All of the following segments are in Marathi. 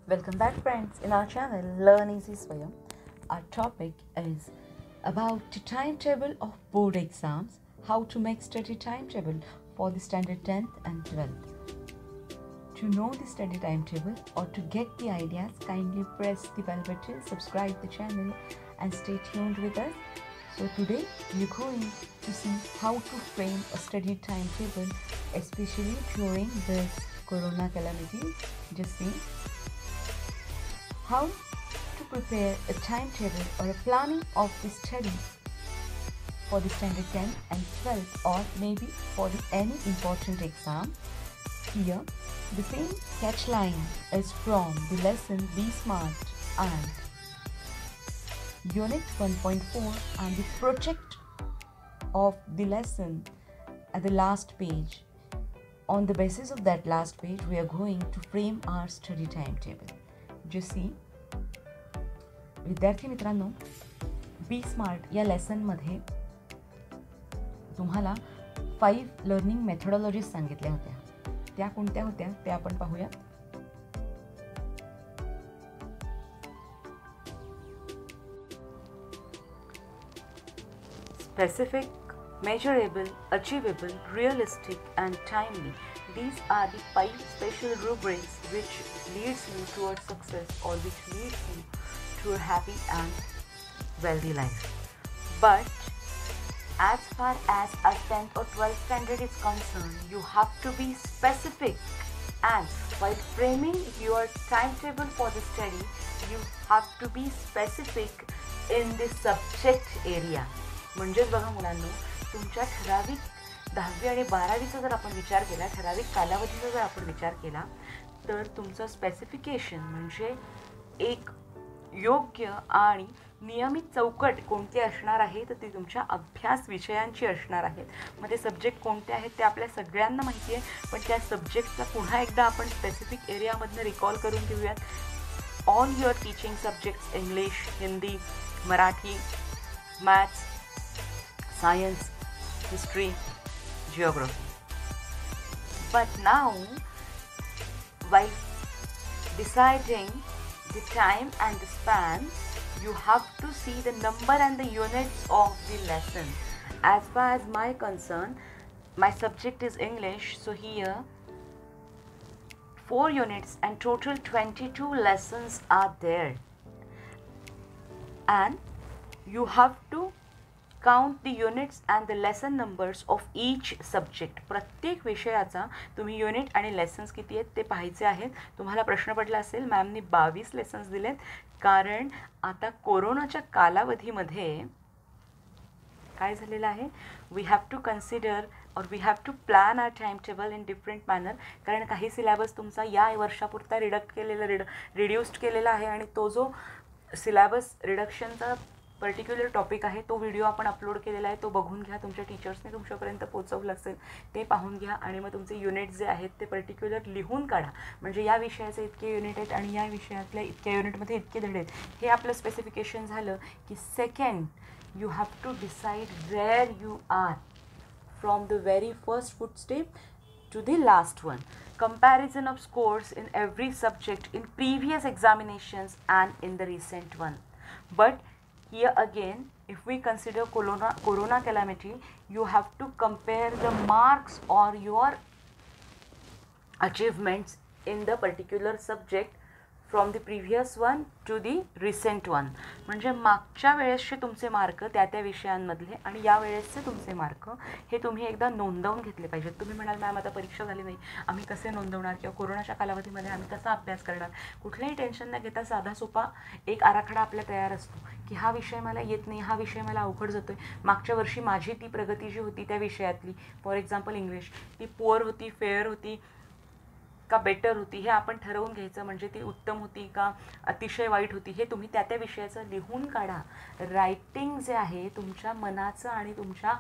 Welcome back, friends, in our channel Learn Easy Swayam. Our topic is about the timetable of board exams, how to make study timetable for the standard 10th and 12th. To know the study timetable or to get the ideas, kindly press the bell button, subscribe the channel and stay tuned with us. So today we're going to see how to frame a study timetable, especially during this corona calamity. Just see how to prepare a timetable or a planning of the study for the standard 10th and 12th, or maybe for any important exam. Here the same catch line is from the lesson Be Smart and unit 1.4 and the project of the lesson at the last page. On the basis of that last page, we are going to frame our study timetable. Just see, विद्यार्थी मित्रांनो, बी स्मार्ट या लेसनमध्ये तुम्हाला 5 लर्निंग मेथोडॉलॉजीज सांगितल्या होत्या. त्या कोणत्या होत्या ते आपण पाहूया. Specific, measurable, achievable, realistic and timely. These are the 5 special rubrics which leads you towards success or which leads you to a happy and wealthy life. But as far as a 10th or 12th standard is concerned, you have to be specific, and while framing your timetable for the study, you have to be specific in the subject area. म्हणजेच बघा मुलांनो, तुमच्या ठराविक 10वी आणि 12वीचा जर आपण विचार केला, ठराविक कालावधीचा जर आपण विचार केला, तर तुमचं स्पेसिफिकेशन म्हणजे एक योग्य आणि नियमित चौकट कोणती असणार आहे, तर ती तुमच्या अभ्यास विषयांची असणार आहेत. मग ते सब्जेक्ट कोणते आहेत ते आपल्या सगळ्यांना माहिती आहे, पण त्या सब्जेक्टचा पुन्हा एकदा आपण स्पेसिफिक एरियामधनं रिकॉल करून घेऊयात. All your teaching subjects, English, Hindi, Marathi, maths, science, history, geography. But now, while deciding the time and the span, you have to see the number and the units of the lesson. As far as my concern, my subject is English, so here 4 units and total 22 lessons are there, and you have to count the units and the lesson numbers of each subject. प्रत्येक विषयाचा तुम्ही युनिट आणि लेसन्स किती आहेत ते पाहायचे आहेत. तुम्हाला प्रश्न पडला असेल, मॅमनी 22 लेसन्स दिलेत, कारण आता कोरोनाच्या कालावधीमध्ये काय झालेलं आहे, we have to consider or we have to plan our time table in different manner. कारण काही सिलेबस तुमचा या वर्षापुरता रिड्यूस्ड केलेला आहे, आणि तो जो सिलेबस रिडक्शनचा पर्टिक्युलर टॉपिक आहे तो व्हिडिओ आपण अपलोड केलेला आहे, तो बघून घ्या. तुमच्या टीचर्सने तुमच्यापर्यंत पोचवलं असेल ते पाहून घ्या, आणि मग तुमचे युनिट जे आहेत ते पर्टिक्युलर लिहून काढा. म्हणजे या विषयाचे इतके युनिट आहेत आणि या विषयातल्या इतक्या युनिटमध्ये इतके धडे आहेत. हे आपलं स्पेसिफिकेशन झालं की second, you have to decide where you are from the very first footstep to the last one. Comparison of scores in every subject in previous examinations and in the recent one. But here again, if we consider corona calamity, you have to compare the marks or your achievements in the particular subject from the previous one to the recent one. म्हणजे मागच्या वेळेसचे तुमचे मार्क त्या विषयांमधले आणि या वेळेसचे तुमचे मार्क हे तुम्ही एकदा नोंदवून घेतले पाहिजेत. तुम्ही म्हणाल, मॅम आता परीक्षा झाली नाही, आम्ही कसे नोंदवणार, किंवा कोरोनाच्या कालावधीमध्ये आम्ही कसा अभ्यास करणार. कुठलाही टेन्शन न घेता साधा सोपा एक आराखडा आपला तयार असतो की हा विषय मला येत नाही, हा विषय मला अवघड जातो आहे. मागच्या वर्षी माझी ती प्रगती जी होती त्या विषयातली, फॉर एक्झाम्पल इंग्लिश, ती पुअर होती, फेअर होती का बेटर होती, हे आपण ठरवून घ्यायचं. म्हणजे ती उत्तम होती का अतिशय वाईट होती, हे तुम्ही त्या विषयाचं लिहून काढा. रायटिंग जे आहे तुमच्या मनाचं आणि तुमच्या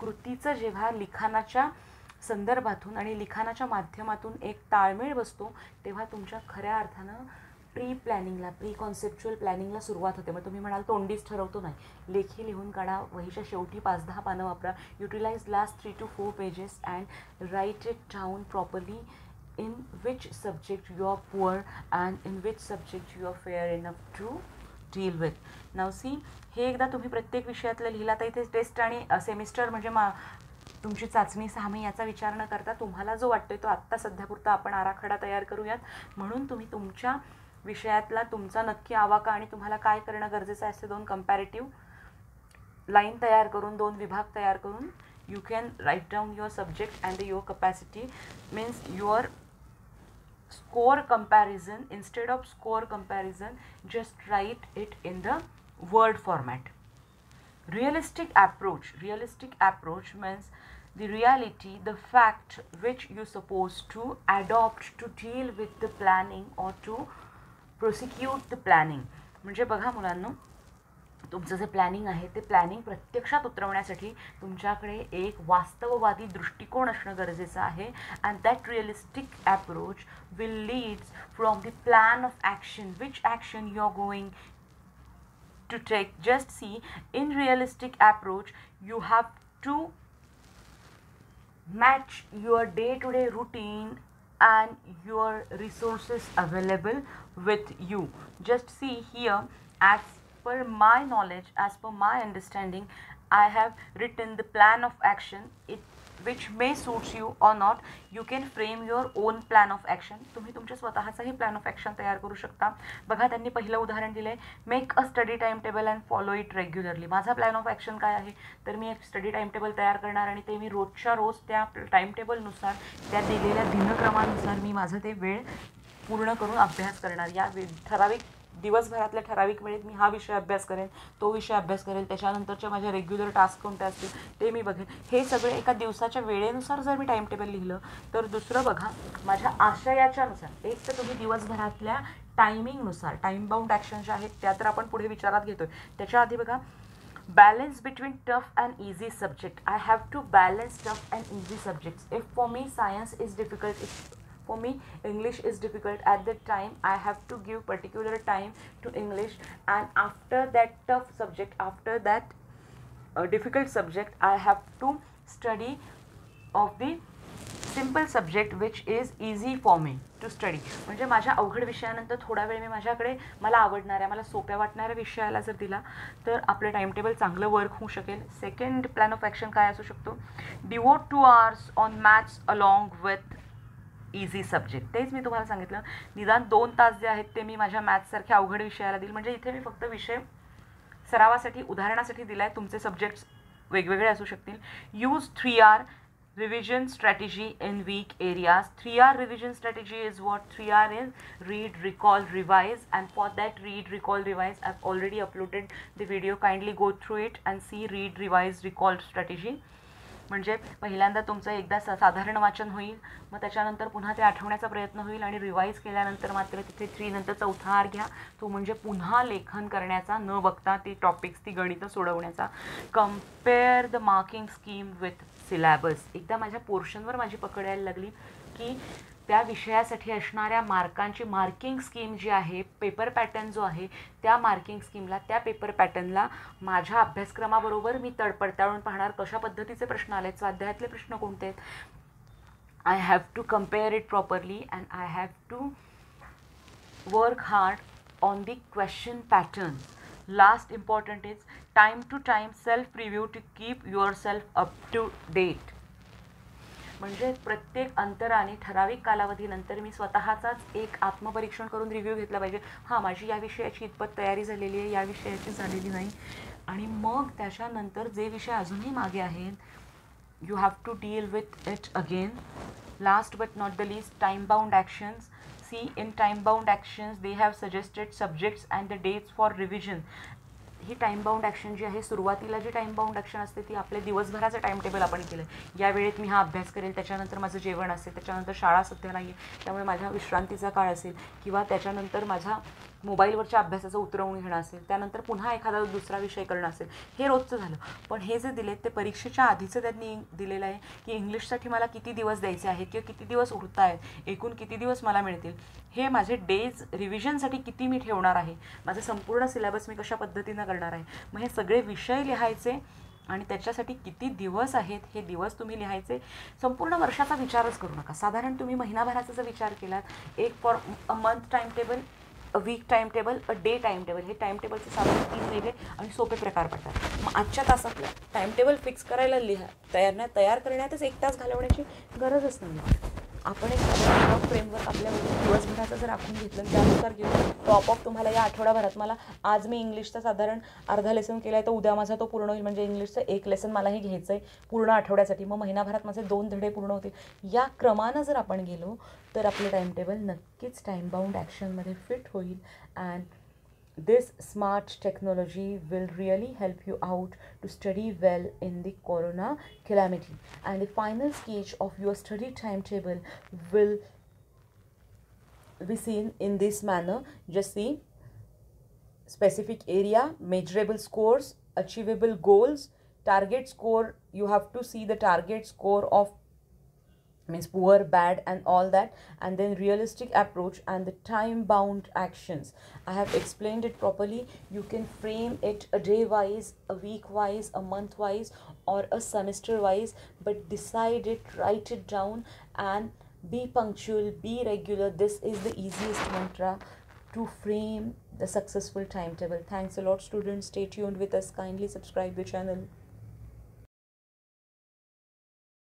कृतीचं जेव्हा लिखाणाच्या संदर्भातून आणि लिखाणाच्या माध्यमातून एक ताळमेळ बसतो, तेव्हा तुमच्या खऱ्या अर्थानं प्री कॉन्सेप्च्युअल प्लॅनिंगला सुरुवात होते. मग तुम्ही म्हणाल तोंडीच ठरवतो नाही, लेखी लिहून काढा. वहीच्या शेवटी 5-10 पानं वापरा. Utilize last 3 to 4 pages and write it down properly in which subject you are poor and in which subject you are fair enough to deal with. Now see, हे एकदा तुम्ही प्रत्येक विषयातलं लिहिला तर इथे टेस्ट आणि सेमिस्टर म्हणजे तुमची चाचणी 6 महिने याचा विचार न करता तुम्हाला जो वाटतोय तो आत्ता सध्यापुरता आपण आराखडा तयार करूयात. म्हणून तुम्ही तुमच्या विषयातला तुमचा नक्की आवाका आणि तुम्हाला काय करणं गरजेचं आहे असे 2 कंपॅरेटिव्ह लाईन तयार करून 2 विभाग तयार करून you can write down your subject and your capacity, means your score comparison. Instead of score comparison, just write it in the word format. Realistic approach means the reality, the fact which you supposed to adopt to deal with the planning or to prosecute the planning. म्हणजे बघा मुलांनो, तुमचं जे प्लॅनिंग आहे ते प्लॅनिंग प्रत्यक्षात उतरवण्यासाठी तुमच्याकडे एक वास्तववादी दृष्टिकोन असणं गरजेचं आहे. And that realistic approach will leads from the plan of action, which action you are going to take. Just see, in realistic approach you have to match your day-to-day routine and your resources available with you. Just see here, as per my knowledge, as per my understanding, I have written the plan of action, which may suits you or not. You can frame your own plan of action. तुम्ही तुमच्या स्वतःचाही प्लॅन ऑफ ॲक्शन तयार करू शकता. बघा, त्यांनी पहिलं उदाहरण दिले, make a study time table and follow it regularly. माझा प्लॅन ऑफ ॲक्शन काय आहे, तर मी एक स्टडी टाइम टेबल तयार करणार आणि ते मी रोजच्या रोज त्या टाइम टेबलनुसार, त्या दिलेल्या दिनक्रमानुसार मी माझं ते वेळ पूर्ण करून अभ्यास करणार. या ठराविक दिवसभरातल्या ठराविक वेळेत मी हा विषय अभ्यास करेन, तो विषय अभ्यास करेल, त्याच्यानंतरच्या माझ्या रेग्युलर टास्क कोणते असतील ते मी बघेन. हे सगळे एका दिवसाच्या वेळेनुसार जर मी टाइम टेबल लिहिलं तर दुसरं बघा, माझ्या आशयाच्यानुसार. एक तर तुम्ही दिवसभरातल्या टायमिंगनुसार टाइम बाउंड ॲक्शन ज्या आहेत त्या तर आपण पुढे विचारात घेतोय. त्याच्या आधी बघा, balance between tough and easy subject. I have to balance tough and easy subjects. If for me science is difficult, if for me English is difficult, at that time I have to give particular time to English, and after that tough subject, after that difficult subject, I have to study of the simple subject which is easy for me to study. म्हणजे माझ्या अवघड विषयानंतर थोडा वेळ मी माझ्याकडे मला आवडणाऱ्या, मला सोप्या वाटणाऱ्या विषयाला जर दिला तर आपलं टाइम टेबल चांगलं वर्क होऊ शकेल. सेकंड प्लॅन ऑफ ॲक्शन काय असू शकतो, devote 2 hours on maths along with easy subject. तेच मी तुम्हाला सांगितलं, निदान 2 तास जे आहेत ते मी माझ्या मॅथ्ससारख्या अवघड विषयाला देईल. म्हणजे इथे मी फक्त विषय सरावासाठी, उदाहरणासाठी दिला आहे. तुमचे सब्जेक्ट्स वेगवेगळे असू शकतील. Use 3 hour revision strategy in weak areas. 3 hour revision strategy is what? 3 hour is read, recall, revise, and for that read, recall, revise, I've already uploaded the video. Kindly go through it and see read, revise, recall strategy. म्हणजे पहिल्यांदा तुमचं एकदा साधारण वाचन होईल, मग त्याच्यानंतर पुन्हा ते आठवण्याचा प्रयत्न होईल आणि रिवाईज केल्यानंतर मात्र तिथे 3 नंतर चौथा आर घ्या, तो म्हणजे पुन्हा लेखन करण्याचा, न बघता ती टॉपिक्स, ती गणितं सोडवण्याचा. Compare the marking scheme with syllabus. एकदा माझ्या पोर्शनवर माझी पकड यायला लागली की त्या विषयासाठी असणाऱ्या मार्कांची मार्किंग स्कीम जी आहे, पेपर पॅटर्न जो आहे, त्या मार्किंग स्कीमला, त्या पेपर पॅटर्नला माझ्या अभ्यासक्रमाबरोबर मी पडताळून पाहणार. कशा पद्धतीचे प्रश्न आले आहेत, स्वाध्यायातले प्रश्न कोणते आहेत. I have to compare it properly and I have to work hard on the question pattern. Last important is time to time self review to keep yourself up to date. म्हणजे प्रत्येक अंतराने, ठराविक कालावधीनंतर मी स्वतःचाच एक आत्मपरीक्षण करून रिव्ह्यू घेतला पाहिजे. हां, माझी या विषयाची इतपत तयारी झालेली आहे, या विषयाची झालेली नाही. आणि मग त्याच्यानंतर जे विषय अजूनही मागे आहेत, you have to deal with it again. Last but not the least, time bound actions. See, in time bound actions they have suggested subjects and the dates for revision. ही टाइम बाउंड ॲक्शन जी आहे, सुरुवातीला जी टाइम बाउंड ॲक्शन असते ती आपल्या दिवसभराचं टाइम टेबल आपण केलं आहे. या वेळेत मी हा अभ्यास करेल, त्याच्यानंतर माझं जेवण असेल, त्याच्यानंतर शाळा सध्या नाही आहे त्यामुळे माझ्या विश्रांतीचा काळ असेल, किंवा त्याच्यानंतर माझ्या मोबाईलवरच्या अभ्यासाचं उतरवून घेणं असेल, त्यानंतर पुन्हा एखादा दुसरा विषय करणं असेल. हे रोजचं झालं. पण हे जे दिले ते परीक्षेच्या आधीचं त्यांनी दिलेलं आहे की इंग्लिशसाठी मला किती दिवस द्यायचे आहेत किंवा किती दिवस उरत आहेत, एकूण किती दिवस मला मिळतील, हे माझे डेज रिव्हिजनसाठी किती मी ठेवणार आहे, माझं संपूर्ण सिलेबस मी कशा पद्धतीनं करणार आहे. मग हे सगळे विषय लिहायचे आणि त्याच्यासाठी किती दिवस आहेत हे दिवस तुम्ही लिहायचे. संपूर्ण वर्षाचा विचारच करू नका. साधारण तुम्ही महिनाभराचा जर विचार केलात, एक for a month time table, a week time table, a day time table, हे टाईम टेबलचे साधारण 3 वेगळे आणि सोपे प्रकार पडतात. मग आजच्या तासातलं टाईम टेबल फिक्स करायला तयार करण्यातच 1 तास घालवण्याची गरजच नाही. आपण एक साधारण फ्रेमवर्क आपल्या दिवसभराचं जर आखून घेतलं त्यानुसार घेऊन टॉप ऑफ तुम्हाला या आठवड्याभरात, मला आज मी इंग्लिशचा साधारण अर्धा लेसन केला आहे, तर उद्या माझा तो पूर्ण होईल. म्हणजे इंग्लिशचं 1 लेसन मला हे घ्यायचं आहे पूर्ण आठवड्यासाठी. मग महिनाभरात माझे 2 धडे पूर्ण होतील. या क्रमानं जर आपण गेलो तर आपलं टाईम टेबल नक्कीच टाईम बाउंड ॲक्शनमध्ये फिट होईल. And this smart technology will really help you out to study well in the corona calamity. And the final stage of your study timetable will be seen in this manner. Just see: specific area, measurable scores, achievable goals, target score. You have to see the target score of means poor, bad, and all that, and then realistic approach and the time bound actions. I have explained it properly. You can frame it a day wise, a week wise, a month wise, or a semester wise, but decide it, write it down, and be punctual, be regular. This is the easiest mantra to frame the successful timetable. Thanks a lot, students. Stay tuned with us. Kindly subscribe the channel.